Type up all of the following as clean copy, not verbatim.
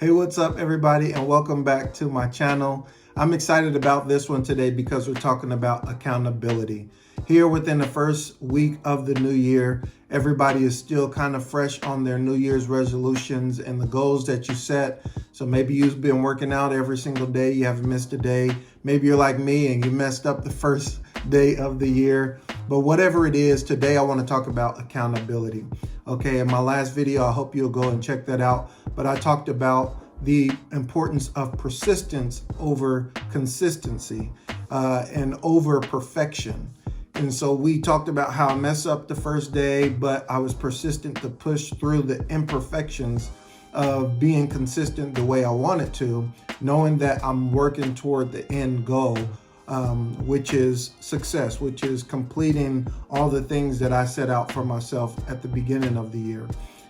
Hey, what's up, everybody, and welcome back to my channel. I'm excited about this one today because we're talking about accountability. Here within the first week of the new year, everybody is still kind of fresh on their New Year's resolutions and the goals that you set. So maybe you've been working out every single day, you haven't missed a day. Maybe you're like me and you messed up the first day of the year. But whatever it is, today I want to talk about accountability. Okay, in my last video, I hope you'll go and check that out. But I talked about the importance of persistence over consistency and over perfection. And so we talked about how I messed up the first day, but I was persistent to push through the imperfections of being consistent the way I wanted to, knowing that I'm working toward the end goal, which is success, which is completing all the things that I set out for myself at the beginning of the year.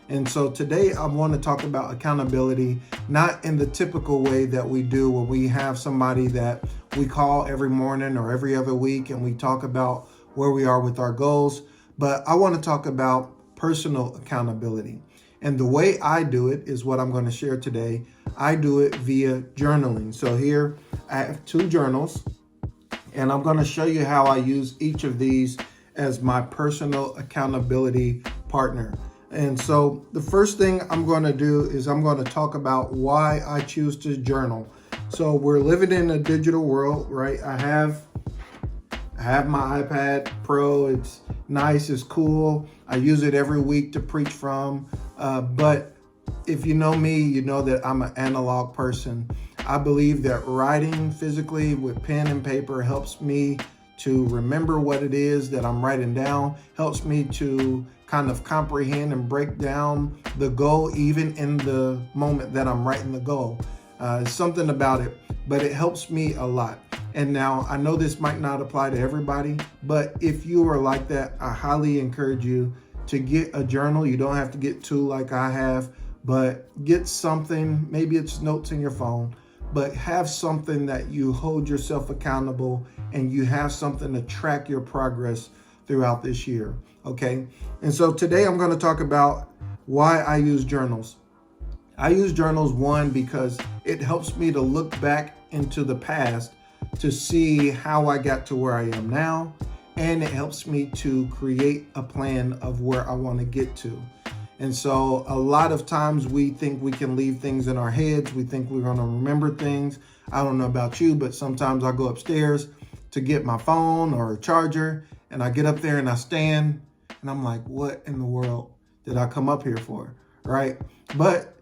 And so today I want to talk about accountability, not in the typical way that we do when we have somebody that we call every morning or every other week and we talk about where we are with our goals, but I want to talk about personal accountability. And the way I do it is what I'm going to share today. I do it via journaling. So here I have two journals, and I'm going to show you how I use each of these as my personal accountability partner. And so the first thing I'm going to do is I'm going to talk about why I choose to journal. So we're living in a digital world, right? I have my iPad Pro. It's nice, it's cool. I use it every week to preach from. But if you know me, you know that I'm an analog person. I believe that writing physically with pen and paper helps me to remember what it is that I'm writing down, helps me to kind of comprehend and break down the goal even in the moment that I'm writing the goal. Something about it, but it helps me a lot. And now I know this might not apply to everybody, but if you are like that, I highly encourage you to get a journal. You don't have to get two like I have, but get something, maybe it's notes in your phone, but have something that you hold yourself accountable and you have something to track your progress throughout this year, okay? And so today I'm going to talk about why I use journals. I use journals, one, because it helps me to look back into the past to see how I got to where I am now, and it helps me to create a plan of where I want to get to. And so a lot of times we think we can leave things in our heads. We think we're going to remember things. I don't know about you, but sometimes I go upstairs to get my phone or a charger, and I get up there and I stand and I'm like, what in the world did I come up here for, right? But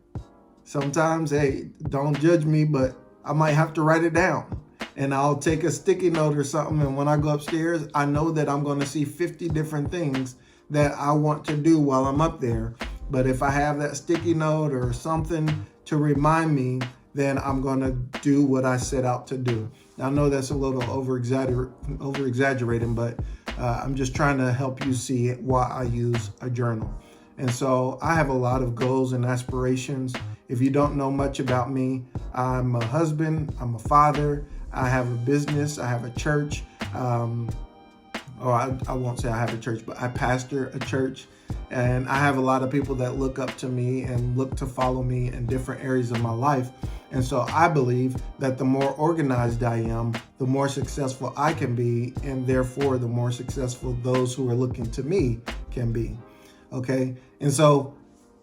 sometimes, hey, don't judge me, but I might have to write it down. And I'll take a sticky note or something, and when I go upstairs, I know that I'm going to see 50 different things that I want to do while I'm up there. But if I have that sticky note or something to remind me, then I'm going to do what I set out to do. Now, I know that's a little over-exaggerating, but I'm just trying to help you see why I use a journal. And so I have a lot of goals and aspirations. If you don't know much about me, I'm a husband, I'm a father, I have a business, I have a church. I won't say I have a church, but I pastor a church. And I have a lot of people that look up to me and look to follow me in different areas of my life. And so I believe that the more organized I am, the more successful I can be, and therefore the more successful those who are looking to me can be. Okay? And so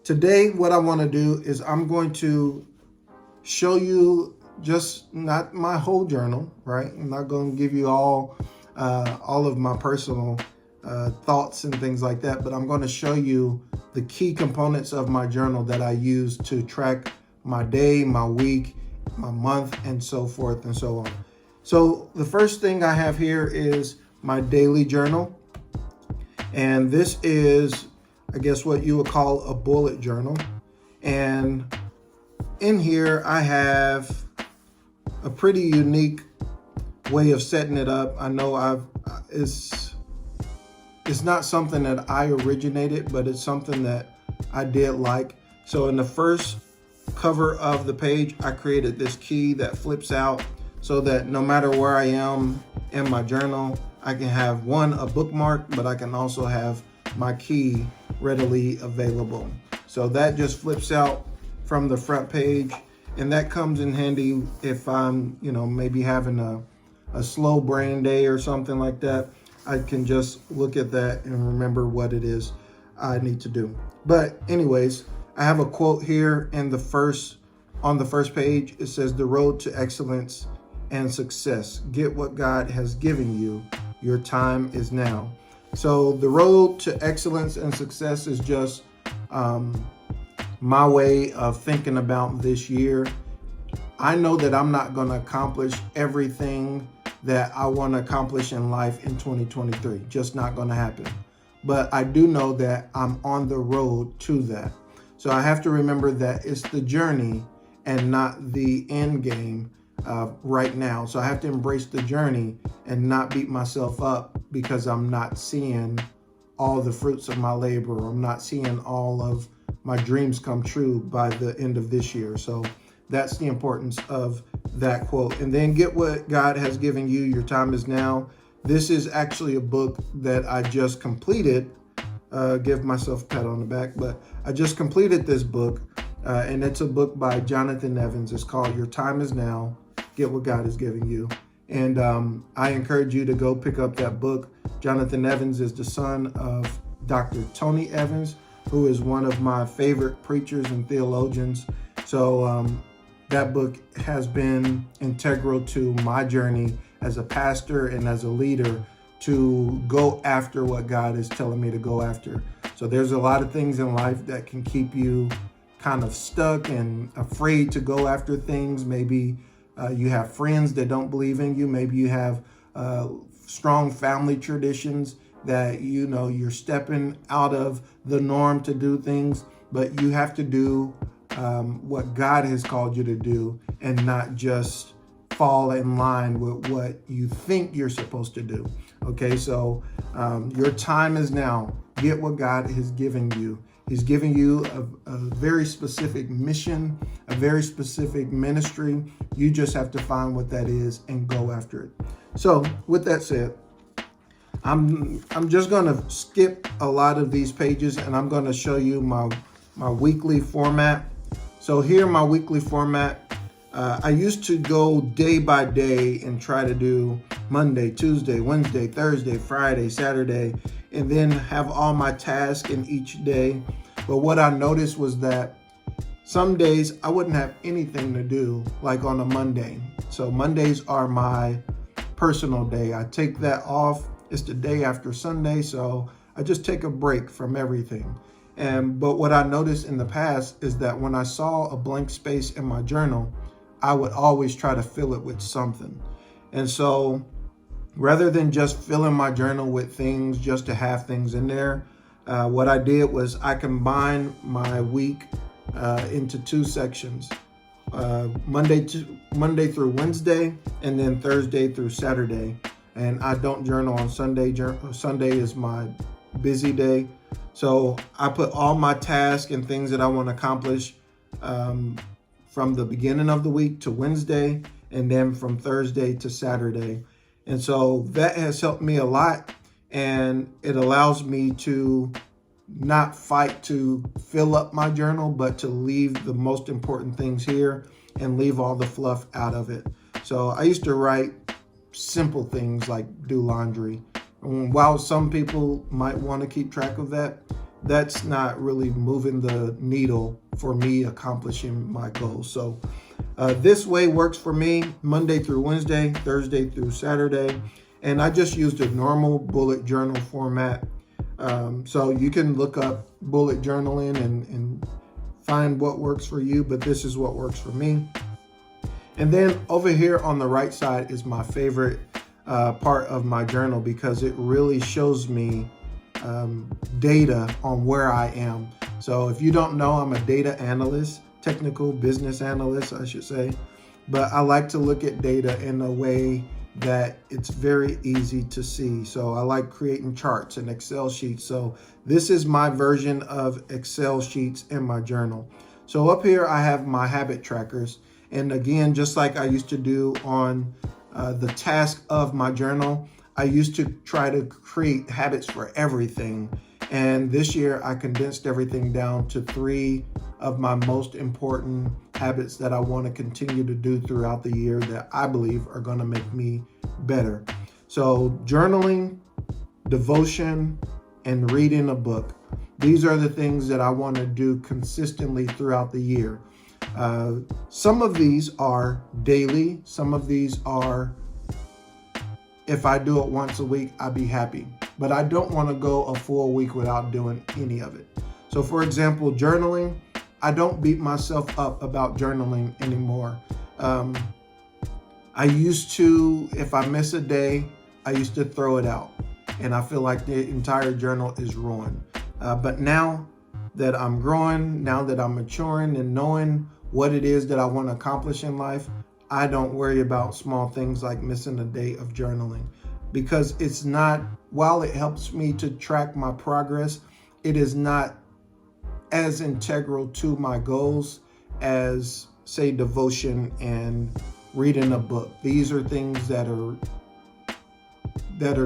today what I want to do is I'm going to show you just not my whole journal, right? I'm not going to give you all of my personal thoughts and things like that, but I'm going to show you the key components of my journal that I use to track my day, my week, my month, and so forth and so on. So the first thing I have here is my daily journal. And this is, I guess, what you would call a bullet journal. And in here, I have a pretty unique way of setting it up. I know it's not something that I originated, but it's something that I did like. So in the first cover of the page, I created this key that flips out so that no matter where I am in my journal, I can have one, a bookmark, but I can also have my key readily available. So that just flips out from the front page. And that comes in handy if I'm, maybe having a slow brain day or something like that. I can just look at that and remember what it is I need to do. But anyways, I have a quote here on the first page. It says, "The road to excellence and success. Get what God has given you. Your time is now." So the road to excellence and success is just my way of thinking about this year. I know that I'm not going to accomplish everything that I want to accomplish in life in 2023. Just not going to happen. But I do know that I'm on the road to that. So I have to remember that it's the journey and not the end game right now. So I have to embrace the journey and not beat myself up because I'm not seeing all the fruits of my labor. I'm not seeing all of my dreams come true by the end of this year. So that's the importance of that quote. And then get what God has given you. Your time is now. This is actually a book that I just completed. Give myself a pat on the back, but I just completed this book, and it's a book by Jonathan Evans. It's called Your Time is Now. Get what God is giving you. And I encourage you to go pick up that book. Jonathan Evans is the son of Dr. Tony Evans, who is one of my favorite preachers and theologians. So that book has been integral to my journey as a pastor and as a leader to go after what God is telling me to go after. So there's a lot of things in life that can keep you kind of stuck and afraid to go after things. Maybe you have friends that don't believe in you. Maybe you have strong family traditions that you're stepping out of the norm to do things, but you have to do what God has called you to do and not just fall in line with what you think you're supposed to do. Okay, so your time is now. Get what God has given you. He's giving you a very specific mission, a very specific ministry. You just have to find what that is and go after it. So with that said, I'm just going to skip a lot of these pages and I'm going to show you my weekly format. So here, my weekly format, I used to go day by day and try to do Monday, Tuesday, Wednesday, Thursday, Friday, Saturday, and then have all my tasks in each day. But what I noticed was that some days I wouldn't have anything to do, like on a Monday. So Mondays are my personal day. I take that off. It's the day after Sunday, so I just take a break from everything. But what I noticed in the past is that when I saw a blank space in my journal, I would always try to fill it with something. And so rather than just filling my journal with things just to have things in there, what I did was I combined my week into two sections, Monday through Wednesday, and then Thursday through Saturday. And I don't journal on Sunday. Sunday is my busy day. So I put all my tasks and things that I want to accomplish from the beginning of the week to Wednesday, and then from Thursday to Saturday. And so that has helped me a lot, and it allows me to not fight to fill up my journal, but to leave the most important things here and leave all the fluff out of it. So I used to write simple things like do laundry. And while some people might want to keep track of that, that's not really moving the needle for me accomplishing my goals. So this way works for me, Monday through Wednesday, Thursday through Saturday. And I just used a normal bullet journal format. So you can look up bullet journaling and find what works for you, but this is what works for me. And then over here on the right side is my favorite part of my journal, because it really shows me data on where I am. So if you don't know, I'm a data analyst, technical business analyst, I should say. But I like to look at data in a way that it's very easy to see. So I like creating charts and Excel sheets. So this is my version of Excel sheets in my journal. So up here I have my habit trackers. And again, just like I used to do on the task of my journal, I used to try to create habits for everything. And this year I condensed everything down to 3 of my most important habits that I want to continue to do throughout the year that I believe are going to make me better. So journaling, devotion, and reading a book. These are the things that I want to do consistently throughout the year. Some of these are daily. Some of these are, if I do it once a week, I'd be happy. But I don't want to go a full week without doing any of it. So for example, journaling, I don't beat myself up about journaling anymore. I used to, if I miss a day, I used to throw it out. And I feel like the entire journal is ruined. But now that I'm growing, now that I'm maturing and knowing what it is that I want to accomplish in life, I don't worry about small things like missing a day of journaling, because it's not, while it helps me to track my progress, it is not as integral to my goals as, say, devotion and reading a book. These are things that are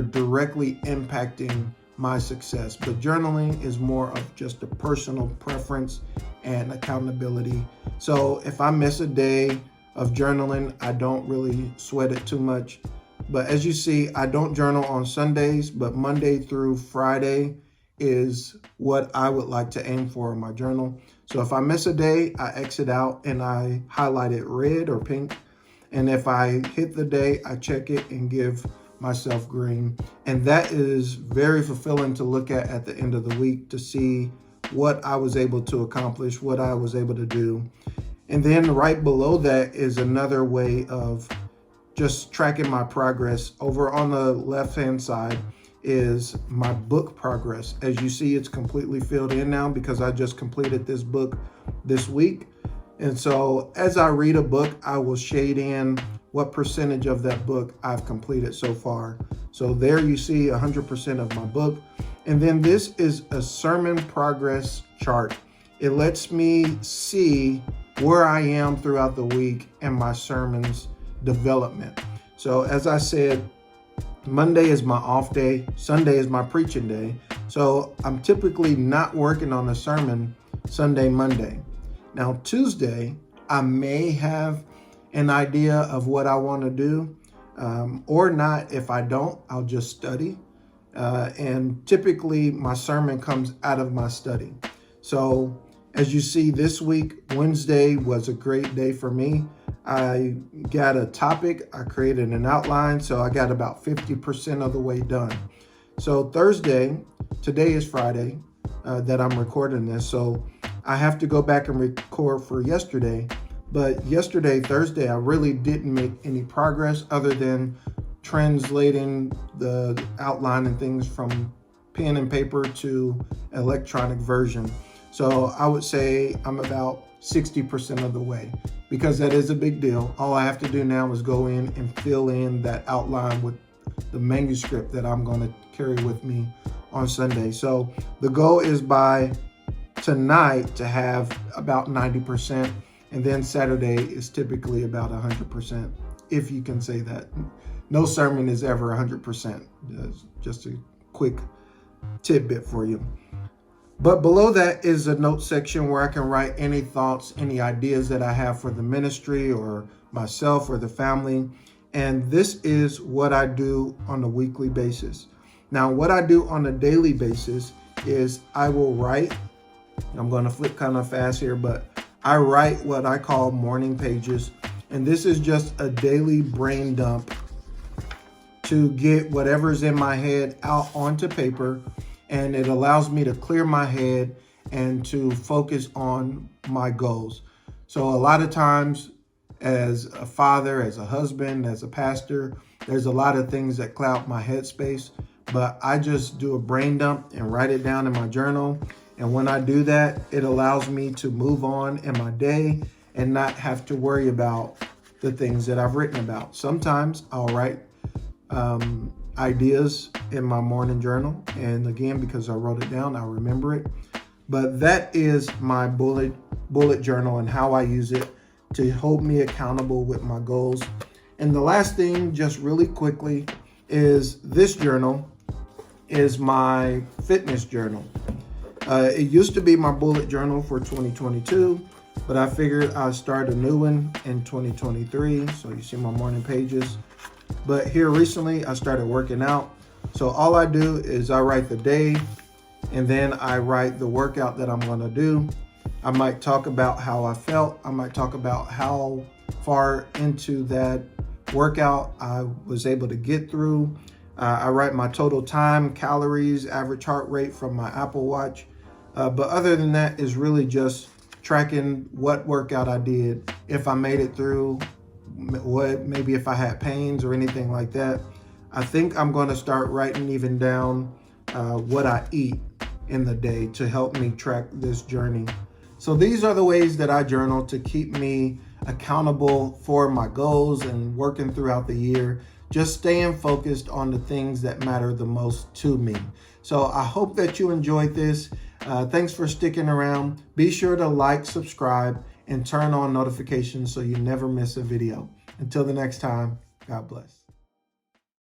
directly impacting my success. But journaling is more of just a personal preference and accountability. So if I miss a day of journaling, I don't really sweat it too much. But as you see, I don't journal on Sundays, but Monday through Friday is what I would like to aim for in my journal. So if I miss a day, I exit out and I highlight it red or pink. And if I hit the day, I check it and give myself green. And that is very fulfilling to look at the end of the week, to see what I was able to accomplish, what I was able to do. And then right below that is another way of just tracking my progress. Over on the left-hand side is my book progress. As you see, it's completely filled in now because I just completed this book this week. And so as I read a book, I will shade in what percentage of that book I've completed so far. So there you see 100% of my book. And then this is a sermon progress chart. It lets me see where I am throughout the week and my sermon's development. So as I said, Monday is my off day. Sunday is my preaching day. So I'm typically not working on a sermon Sunday, Monday. Now, Tuesday, I may have an idea of what I want to do, or not. If I don't, I'll just study. And typically my sermon comes out of my study. So as you see, this week, Wednesday was a great day for me. I got a topic, I created an outline, so I got about 50% of the way done. So Thursday, today is Friday that I'm recording this, so I have to go back and record for yesterday. But yesterday, Thursday, I really didn't make any progress other than translating the outline and things from pen and paper to electronic version. So I would say I'm about 60% of the way, because that is a big deal. All I have to do now is go in and fill in that outline with the manuscript that I'm going to carry with me on Sunday. So the goal is by tonight to have about 90%, and then Saturday is typically about 100%, if you can say that. No sermon is ever 100%. Just a quick tidbit for you. But below that is a note section where I can write any thoughts, any ideas that I have for the ministry or myself or the family. And this is what I do on a weekly basis. Now, what I do on a daily basis is I will write. I'm going to flip kind of fast here, but I write what I call morning pages. And this is just a daily brain dump to get whatever's in my head out onto paper. And it allows me to clear my head and to focus on my goals. So a lot of times as a father, as a husband, as a pastor, there's a lot of things that cloud my headspace, but I just do a brain dump and write it down in my journal. And when I do that, it allows me to move on in my day and not have to worry about the things that I've written about. Sometimes I'll write ideas in my morning journal, and again, because I wrote it down, I remember it. But that is my bullet journal and how I use it to hold me accountable with my goals. And the last thing, just really quickly, is this journal is my fitness journal. It used to be my bullet journal for 2022, but I figured I'd start a new one in 2023. So you see my morning pages. But here recently, I started working out. So all I do is I write the day, and then I write the workout that I'm gonna do. I might talk about how I felt. I might talk about how far into that workout I was able to get through. I write my total time, calories, average heart rate from my Apple Watch. But other than that, is really just tracking what workout I did, if I made it through, maybe if I had pains or anything like that. I think I'm going to start writing even down what I eat in the day to help me track this journey. So these are the ways that I journal to keep me accountable for my goals and working throughout the year, just staying focused on the things that matter the most to me. So I hope that you enjoyed this. Thanks for sticking around. Be sure to like, subscribe, and turn on notifications so you never miss a video. Until the next time, God bless.